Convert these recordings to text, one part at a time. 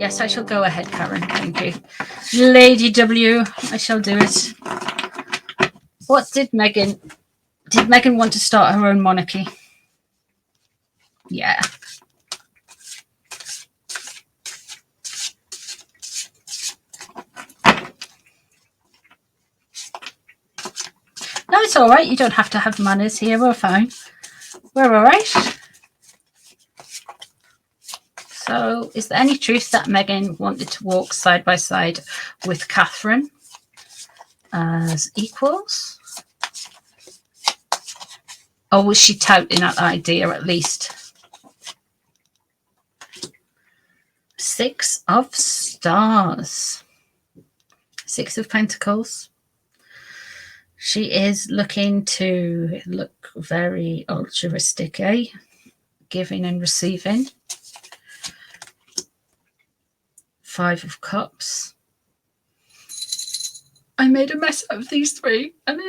Yes, I shall go ahead, Karen. Thank you. Lady W, I shall do it. What did Meghan... Did Meghan want to start her own monarchy? Yeah. No, it's all right. You don't have to have manners here. We're fine. We're all right. So, is there any truth that Meghan wanted to walk side by side with Catherine as equals? Or was she touting that idea at least? 6 of stars. 6 of pentacles. She is looking to look very altruistic, eh? Giving and receiving. 5 of cups. I made a mess of these 3. And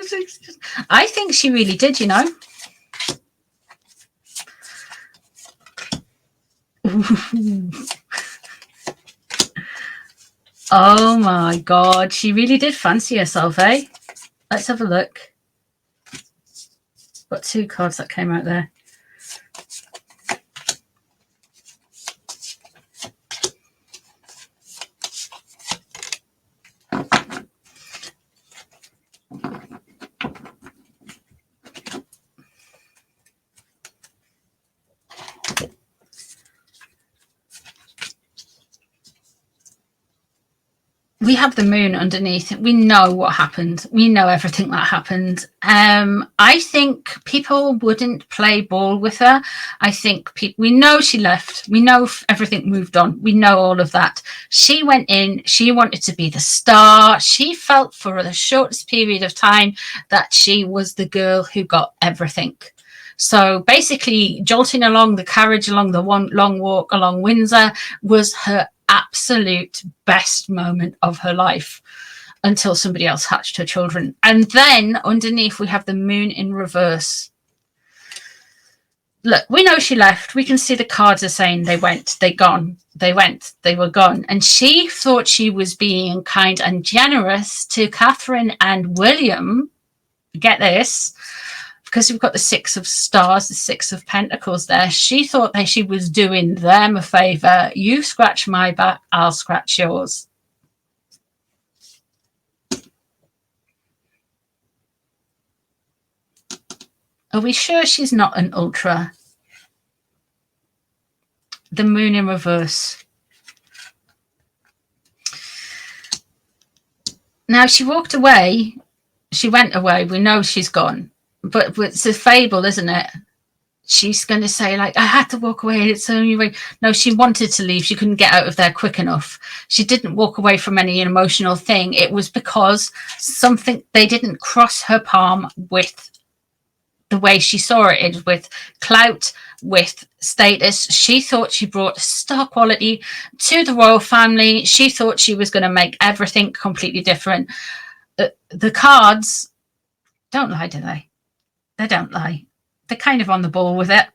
I think she really did, you know. Oh my God. She really did fancy herself, eh? Let's have a look. Got 2 cards that came out there. We have the moon underneath. We know what happened. We know everything that happened. I think people wouldn't play ball with her. I think we know she left. We know everything moved on. We know all of that. She went in. She wanted to be the star. She felt for the shortest period of time that she was the girl who got everything. So basically, jolting along the carriage, along the long walk along Windsor was her absolute best moment of her life until somebody else hatched her children. And then underneath we have the moon in reverse. Look, we know she left. We can see the cards are saying they went, they gone, they went, they were gone. And she thought she was being kind and generous to Catherine and William. Get this, because we've got the 6 of stars, the 6 of pentacles there. She thought that she was doing them a favor. You scratch my back, I'll scratch yours. Are we sure she's not an ultra? The moon in reverse. Now she walked away. She went away. We know she's gone. But it's a fable, isn't it? She's going to say, like, I had to walk away. It's the only way. No, she wanted to leave. She couldn't get out of there quick enough. She didn't walk away from any emotional thing. It was because something, they didn't cross her palm with the way she saw it, with clout, with status. She thought she brought star quality to the royal family. She thought she was going to make everything completely different. The cards don't lie, do they? They don't lie. They're kind of on the ball with it.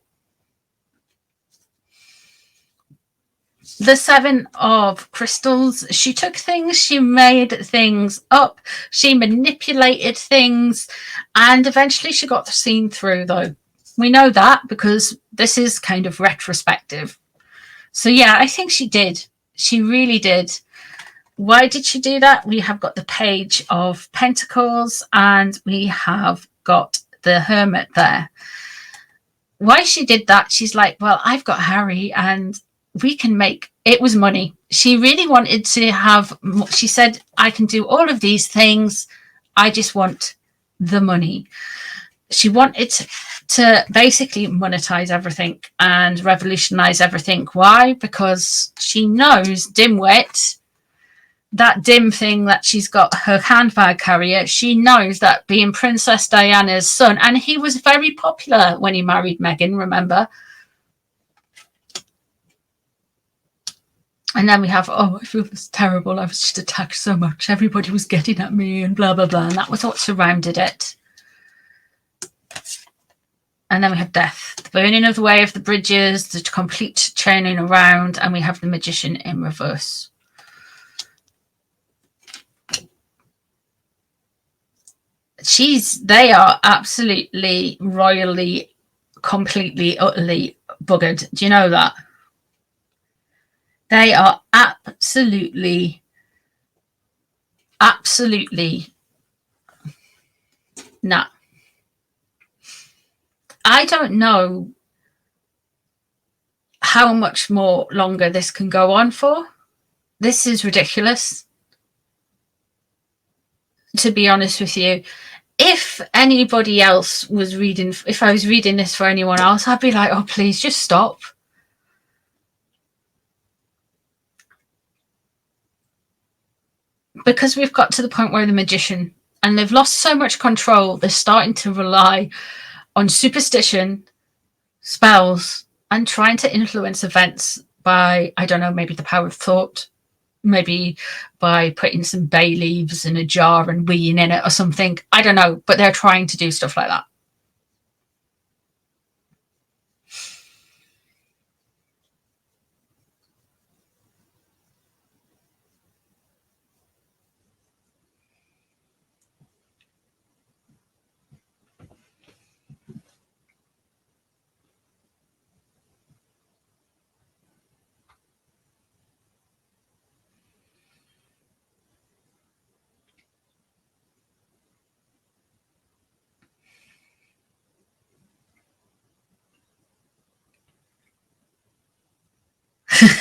The 7 of crystals. She took things, she made things up, she manipulated things, and eventually she got seen through, though. We know that because this is kind of retrospective. So yeah, I think she did. She really did. Why did she do that? We have got the Page of Pentacles and we have got the Hermit there. Why she did that, she's like, well, I've got Harry and we can make, it was money. She really wanted to have, she said, I can do all of these things. I just want the money. She wanted to basically monetize everything and revolutionize everything. Why? Because she knows, dimwit, that dim thing that she's got, her handbag carrier, she knows that being Princess Diana's son, and he was very popular when he married Meghan, remember? And then we have, oh, I feel this terrible. I was just attacked so much. Everybody was getting at me and blah, blah, blah. And that was what surrounded it. And then we have death, the burning of the way of the bridges, the complete churning around, and we have the magician in reverse. They are absolutely, royally, completely, utterly buggered. Do you know that? They are absolutely nah. I don't know how much more longer this can go on for. This is ridiculous, to be honest with you. If anybody else was reading, if I was reading this for anyone else, I'd be like, oh, please just stop. Because we've got to the point where the magician, and they've lost so much control, they're starting to rely on superstition, spells, and trying to influence events by, I don't know, maybe the power of thought, maybe by putting some bay leaves in a jar and weeing in it or something. I don't know, but they're trying to do stuff like that.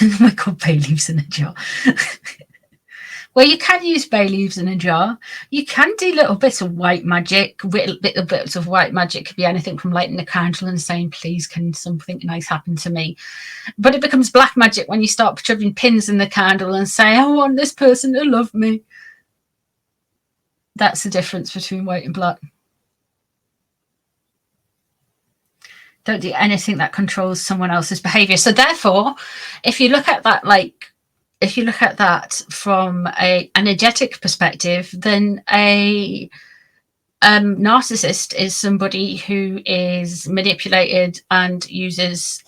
Oh my God, bay leaves in a jar. Well, you can use bay leaves in a jar. You can do little bits of white magic. Little bits of white magic could be anything from lighting a candle and saying, please, can something nice happen to me? But it becomes black magic when you start shoving pins in the candle and say, I want this person to love me. That's the difference between white and black. Don't do anything that controls someone else's behavior. So therefore, if you look at that, if you look at that from an energetic perspective, then a narcissist is somebody who is manipulated and uses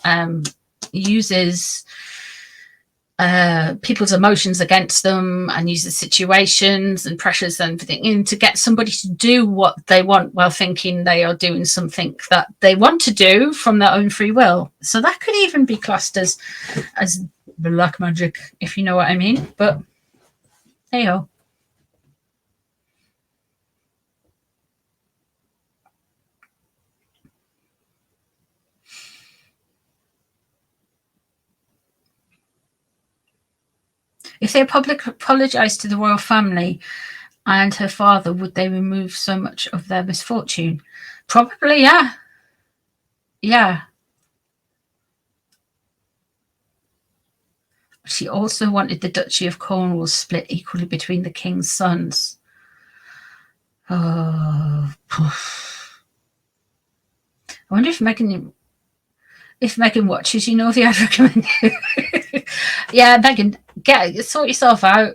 people's emotions against them, and uses situations and pressures and everything in to get somebody to do what they want while thinking they are doing something that they want to do from their own free will. So that could even be classed as black magic, if you know what I mean. But hey ho. If they apologised to the royal family and her father, would they remove so much of their misfortune? Probably, yeah. Yeah. She also wanted the Duchy of Cornwall split equally between the king's sons. Oh, I wonder if Meghan watches, you know, the I'd recommend you. Yeah, Meghan, sort yourself out.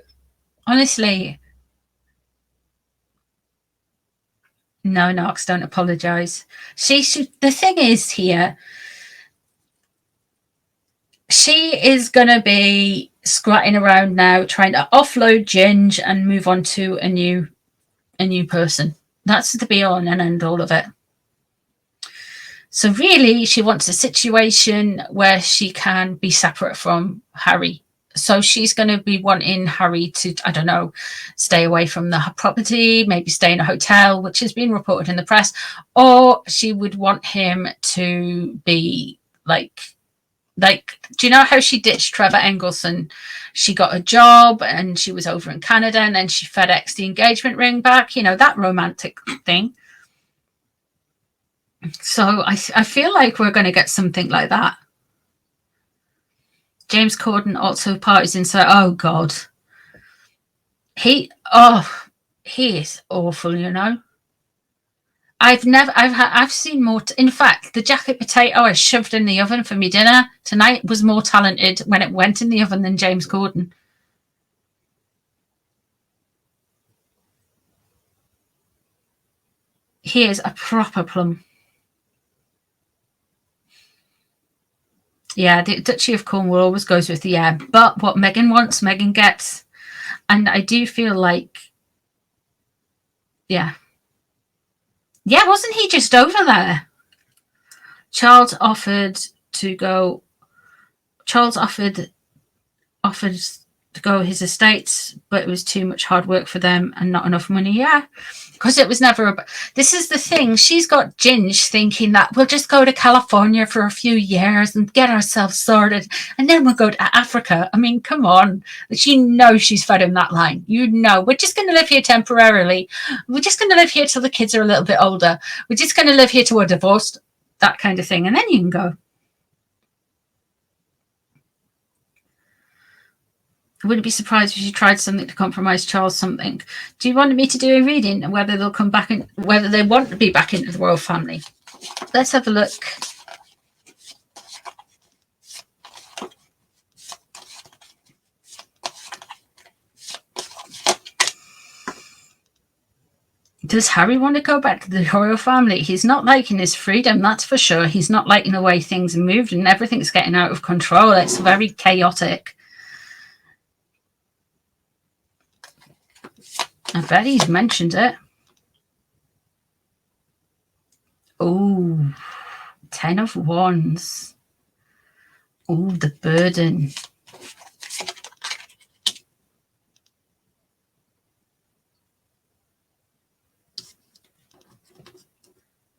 Honestly. No, Knox, don't apologise. The thing is here, she is going to be squatting around now trying to offload Ginge and move on to a new person. That's the be all and end all of it. So really, she wants a situation where she can be separate from Harry. So she's going to be wanting Harry to, I don't know, stay away from the property, maybe stay in a hotel, which has been reported in the press, or she would want him to be like, do you know how she ditched Trevor Engelson? She got a job and she was over in Canada, and then she FedExed the engagement ring back, you know, that romantic thing. So I feel like we're going to get something like that. James Corden also parties inside. Oh God, he is awful. You know, I've seen more. In fact, the jacket potato I shoved in the oven for me dinner tonight was more talented when it went in the oven than James Corden. He is a proper plum. Yeah, the Duchy of Cornwall always goes with the yeah. But what Meghan wants, Meghan gets. And I do feel like, yeah. Yeah, wasn't he just over there? Charles offered to go. Charles offered to go his estates, but it was too much hard work for them and not enough money. Yeah, because it was never about. This is the thing. She's got Ginge thinking that we'll just go to California for a few years and get ourselves sorted, and then we'll go to Africa. I mean, come on. She knows she's fed him that line. You know, we're just going to live here temporarily. We're just going to live here till the kids are a little bit older. We're just going to live here till we're divorced. That kind of thing, and then you can go. I wouldn't be surprised if she tried something to compromise Charles something. Do you want me to do a reading and whether they'll come back and whether they want to be back into the royal family? Let's have a look. Does Harry want to go back to the royal family? He's not liking his freedom, that's for sure. He's not liking the way things are moved and everything's getting out of control. It's very chaotic. I bet he's mentioned it. Oh, 10 of Wands. Oh, the burden.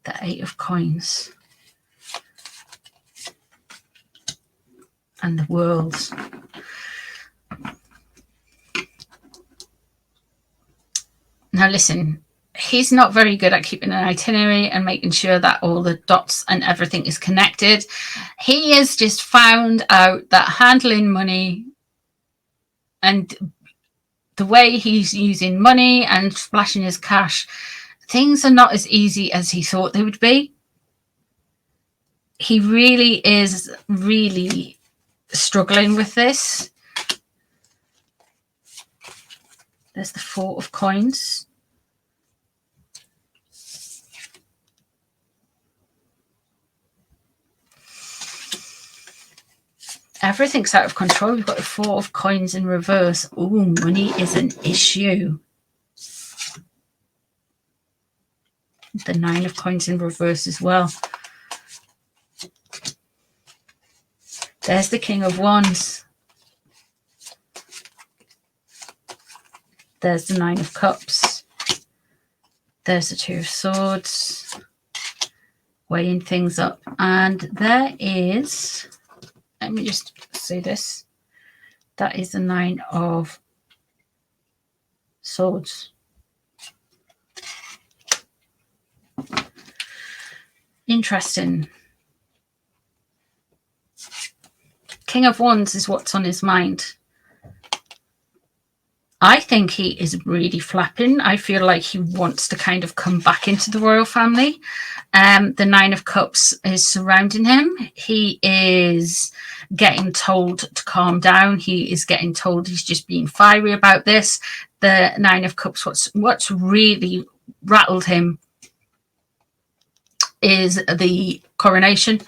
The 8 of Coins. And the World. Now listen, he's not very good at keeping an itinerary and making sure that all the dots and everything is connected. He has just found out that handling money and the way he's using money and splashing his cash, things are not as easy as he thought they would be. He really is struggling with this. There's the 4 of Coins. Everything's out of control. We've got the 4 of Coins in reverse. Oh, money is an issue. The 9 of Coins in reverse as well. There's the King of Wands. There's the 9 of Cups. There's the 2 of Swords. Weighing things up. And there is, let me just say this. That is the 9 of Swords. Interesting. King of Wands is what's on his mind. I think he is really flapping. I feel like he wants to kind of come back into the royal family. The 9 of Cups is surrounding him. He is getting told to calm down. He is getting told he's just being fiery about this. The 9 of Cups, what's really rattled him is the coronation.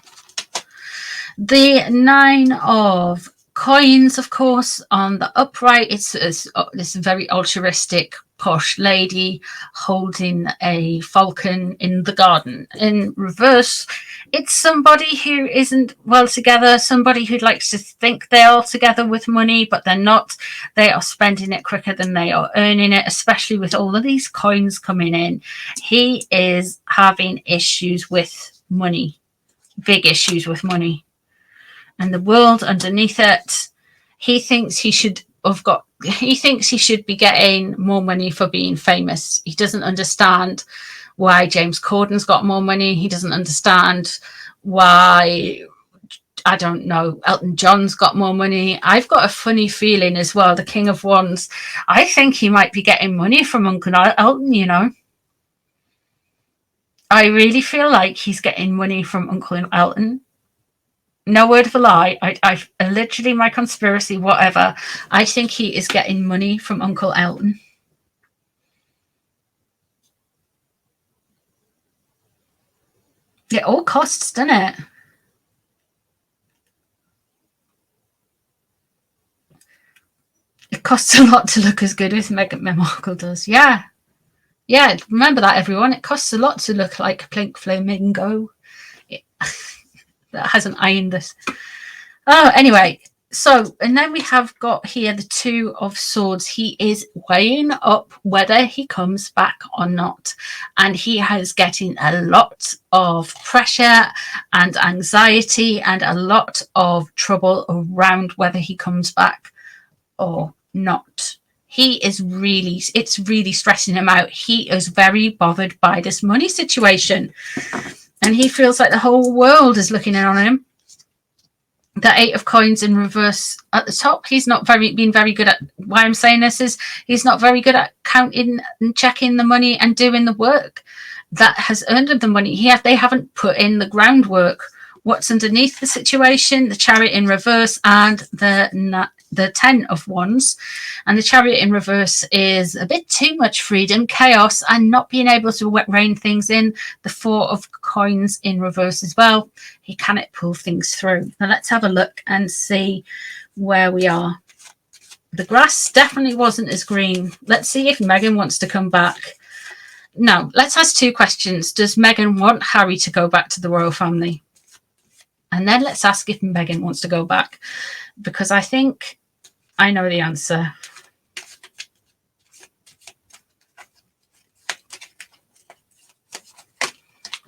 The 9 of Coins, of course, on the upright, it's this very altruistic, posh lady holding a falcon in the garden. In reverse, it's somebody who isn't well together, somebody who likes to think they're all together with money, but they're not. They are spending it quicker than they are earning it, especially with all of these coins coming in. He is having issues with money, big issues with money. And the World underneath it, he thinks he should be getting more money for being famous. He doesn't understand why James Corden's got more money. He doesn't understand why, I don't know, Elton John's got more money. I've got a funny feeling as well, the King of Wands, I think he might be getting money from Uncle Elton, you know. I really feel like he's getting money from Uncle Elton. No word of a lie. I literally, my conspiracy, whatever. I think he is getting money from Uncle Elton. It all costs, doesn't it? It costs a lot to look as good as Meghan Markle does. Yeah. Yeah, remember that, everyone. It costs a lot to look like a pink flamingo. That hasn't ironed this. Oh, anyway. So, and then we have got here the Two of Swords. He is weighing up whether he comes back or not. And he has getting a lot of pressure and anxiety and a lot of trouble around whether he comes back or not. It's really stressing him out. He is very bothered by this money situation. And he feels like the whole world is looking in on him. The Eight of Coins in reverse at the top. He's not been very good at, why I'm saying this is he's not very good at counting and checking the money and doing the work that has earned him the money. They haven't put in the groundwork. What's underneath the situation? The Chariot in reverse and the Ten of Wands. And the Chariot in reverse is a bit too much freedom, chaos, and not being able to rein things in. The Four of Coins in reverse as well. He cannot pull things through. Now let's have a look and see where we are. The grass definitely wasn't as green. Let's see if Meghan wants to come back. Now, let's ask two questions. Does Meghan want Harry to go back to the royal family? And then let's ask if Meghan wants to go back, because I think I know the answer.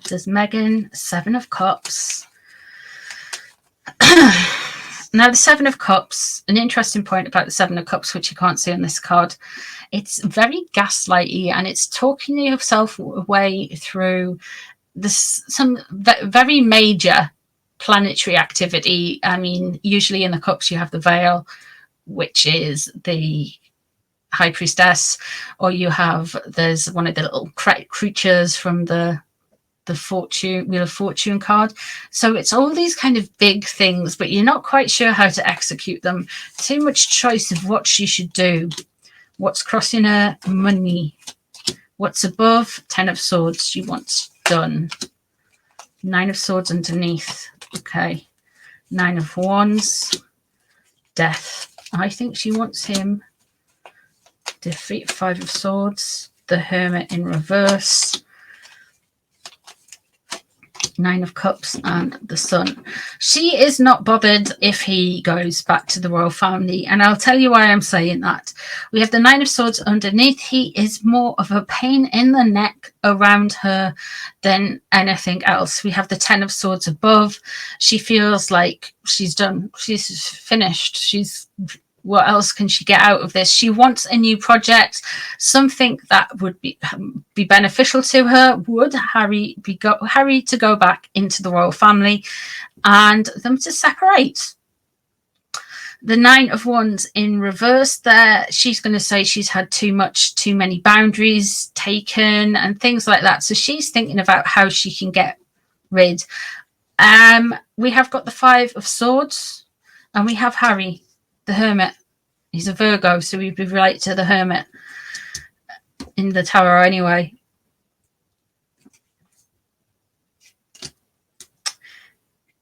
Does Meghan, Seven of Cups. Now, the Seven of Cups, an interesting point about the Seven of Cups, which you can't see on this card, it's very gaslighty, and it's talking yourself away through some very major planetary activity. I mean, usually in the cups you have the veil, which is the high priestess, or there's one of the little creatures from the Wheel of Fortune card. So it's all these kind of big things, but you're not quite sure how to execute them. Too much choice of what she should do. What's crossing her? Money. What's above? Ten of Swords she wants done. Nine of Swords underneath. Okay. Nine of Wands. Death. I think she wants him. Defeat. Five of Swords. The Hermit in reverse. Nine of Cups and the Sun. She is not bothered if he goes back to the royal family, and I'll tell you why I'm saying that. We have the Nine of Swords underneath. He is more of a pain in the neck around her than anything else. We have the Ten of Swords above. She feels like she's done. She's finished. What else can she get out of this? She wants a new project, something that would be beneficial to her. Would Harry to go back into the royal family and them to separate? The Nine of Wands in reverse there. She's going to say she's had too many boundaries taken and things like that. So she's thinking about how she can get rid. We have got the Five of Swords, and we have Harry, the Hermit. He's a Virgo, so we'd be related to the Hermit in the tarot anyway.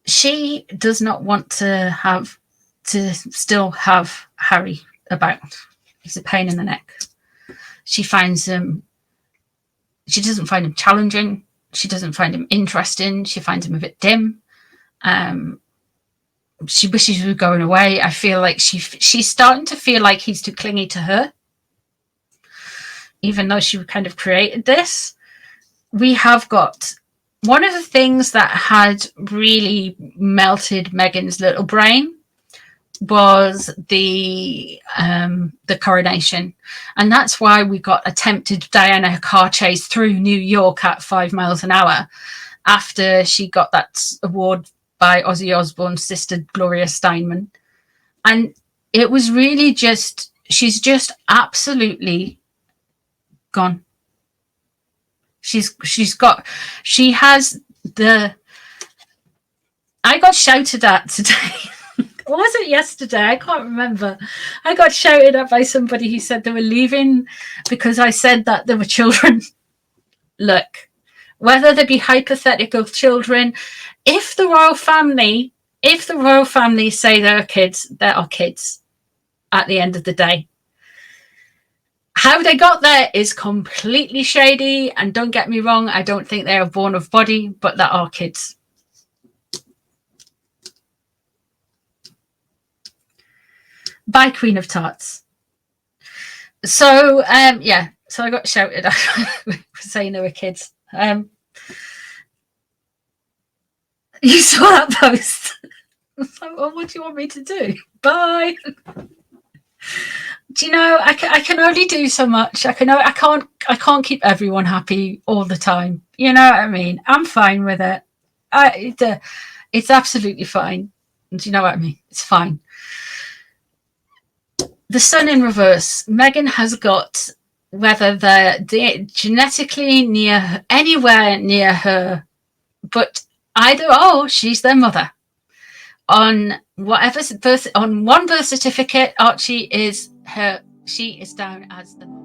She does not want to still have Harry about. He's a pain in the neck. She doesn't find him challenging. She doesn't find him interesting. She finds him a bit dim. She wishes he was going away. I feel like she's starting to feel like he's too clingy to her, even though she kind of created this. We have got one of the things that had really melted Meghan's little brain was the coronation, and that's why we got attempted Diana car chase through New York at 5 miles an hour after she got that award by Ozzy Osbourne's sister Gloria Steinem. And it was really she's just absolutely gone. I got shouted at today. Or was it yesterday? I can't remember. I got shouted at by somebody who said they were leaving because I said that there were children. Look, whether they be hypothetical children, if the royal family say there are kids, there are kids at the end of the day. How they got there is completely shady, and don't get me wrong, I don't think they are born of body, but there are kids. By Queen of Tarts. So yeah, so I got shouted at for saying they were kids. You saw that post. Well, what do you want me to do? Bye. Do you know, I can only do so much. I can't keep everyone happy all the time. You know what I mean? I'm fine with it. It's absolutely fine. Do you know what I mean? It's fine. The sun in reverse. Meghan has got, whether they're genetically anywhere near her, but either she's their mother. On whatever on one birth certificate, Archie is her. She is down as the mother.